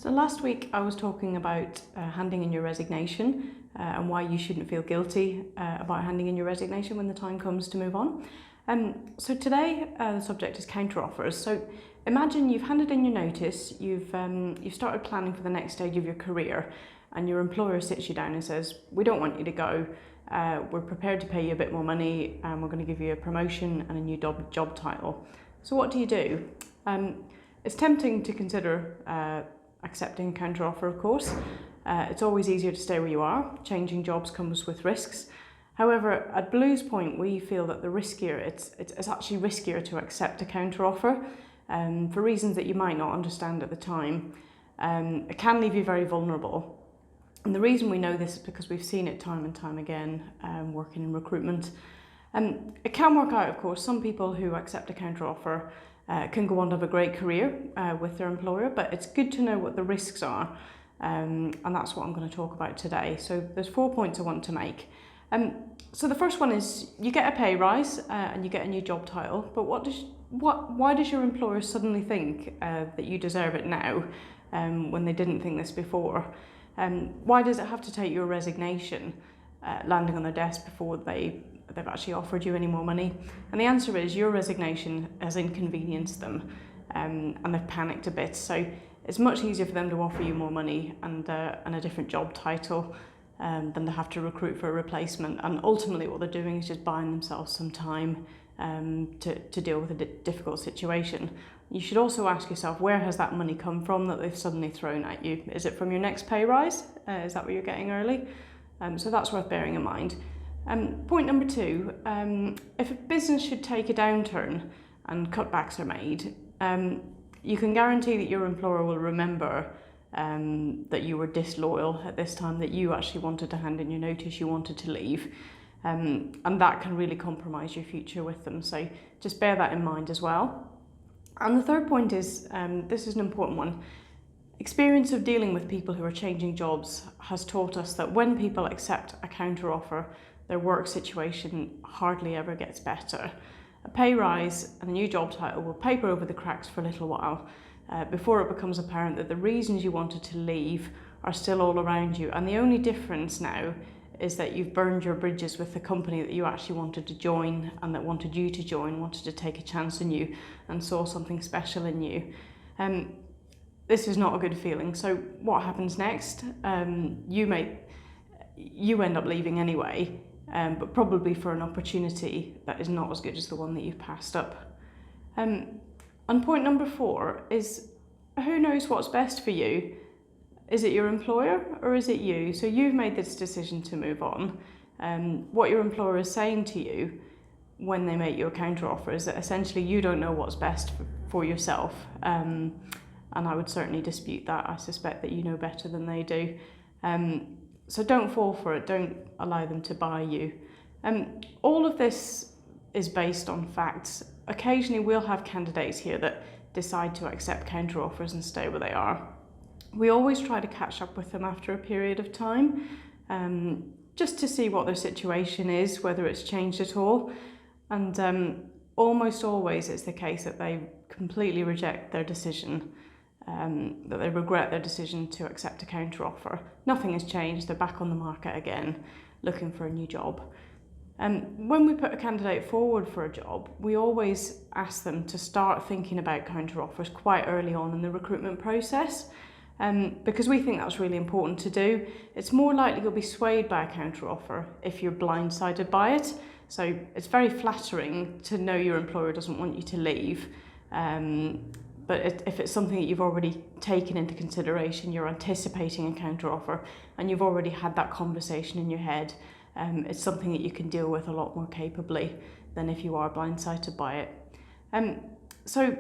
So last week I was talking about handing in your resignation and why you shouldn't feel guilty about handing in your resignation when the time comes to move on. So today the subject is counteroffers. So imagine you've handed in your notice, you've started planning for the next stage of your career, and your employer sits you down and says, "We don't want you to go. We're prepared to pay you a bit more money, and we're going to give you a promotion and a new job title." So what do? It's tempting to consider accepting a counteroffer, of course. It's always easier to stay where you are. Changing jobs comes with risks. However, at Blue's Point, we feel that it's actually riskier to accept a counteroffer for reasons that you might not understand at the time. It can leave you very vulnerable. And the reason we know this is because we've seen it time and time again working in recruitment. It can work out, of course. Some people who accept a counteroffer can go on to have a great career with their employer, but it's good to know what the risks are, and that's what I'm going to talk about today. So there's 4 points I want to make. So the first one is you get a pay rise and you get a new job title, but why does your employer suddenly think that you deserve it now when they didn't think this before? Why does it have to take your resignation landing on their desk before they've actually offered you any more money? And the answer is your resignation has inconvenienced them and they've panicked a bit. So it's much easier for them to offer you more money and a different job title than to have to recruit for a replacement. And ultimately what they're doing is just buying themselves some time to deal with a difficult situation. You should also ask yourself, where has that money come from that they've suddenly thrown at you? Is it from your next pay rise? Is that what you're getting early? So that's worth bearing in mind. Point number 2, if a business should take a downturn and cutbacks are made, you can guarantee that your employer will remember that you were disloyal at this time, that you actually wanted to hand in your notice, you wanted to leave, and that can really compromise your future with them. So just bear that in mind as well. And the third point is, this is an important one. Experience of dealing with people who are changing jobs has taught us that when people accept a counteroffer, their work situation hardly ever gets better. A pay rise and a new job title will paper over the cracks for a little while before it becomes apparent that the reasons you wanted to leave are still all around you. And the only difference now is that you've burned your bridges with the company that you actually wanted to join and that wanted you to join, wanted to take a chance on you and saw something special in you. This is not a good feeling. So what happens next? You end up leaving anyway, but probably for an opportunity that is not as good as the one that you've passed up. And point number 4 is, who knows what's best for you? Is it your employer or is it you? So you've made this decision to move on. What your employer is saying to you when they make you a counteroffer is that essentially you don't know what's best for yourself. And I would certainly dispute that. I suspect that you know better than they do. So don't fall for it. Don't allow them to buy you. All of this is based on facts. Occasionally we'll have candidates here that decide to accept counteroffers and stay where they are. We always try to catch up with them after a period of time, just to see what their situation is, whether it's changed at all. And almost always it's the case that they completely reject their decision, that they regret their decision to accept a counteroffer. Nothing has changed, they're back on the market again, looking for a new job. When we put a candidate forward for a job, we always ask them to start thinking about counteroffers quite early on in the recruitment process. Because we think that's really important to do. It's more likely you'll be swayed by a counteroffer if you're blindsided by it. So it's very flattering to know your employer doesn't want you to leave. But if it's something that you've already taken into consideration, you're anticipating a counteroffer, and you've already had that conversation in your head, it's something that you can deal with a lot more capably than if you are blindsided by it. So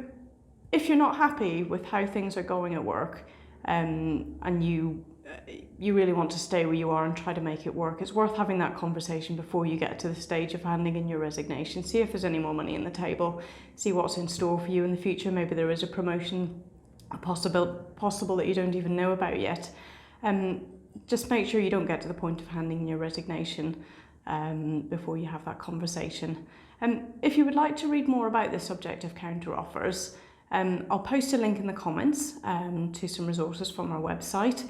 if you're not happy with how things are going at work, and you really want to stay where you are and try to make it work, it's worth having that conversation before you get to the stage of handing in your resignation. See if there's any more money in the table, see what's in store for you in the future. Maybe there is a promotion possible that you don't even know about yet. Just make sure you don't get to the point of handing in your resignation before you have that conversation. If you would like to read more about the subject of counteroffers, I'll post a link in the comments to some resources from our website.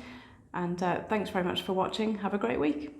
And thanks very much for watching. Have a great week.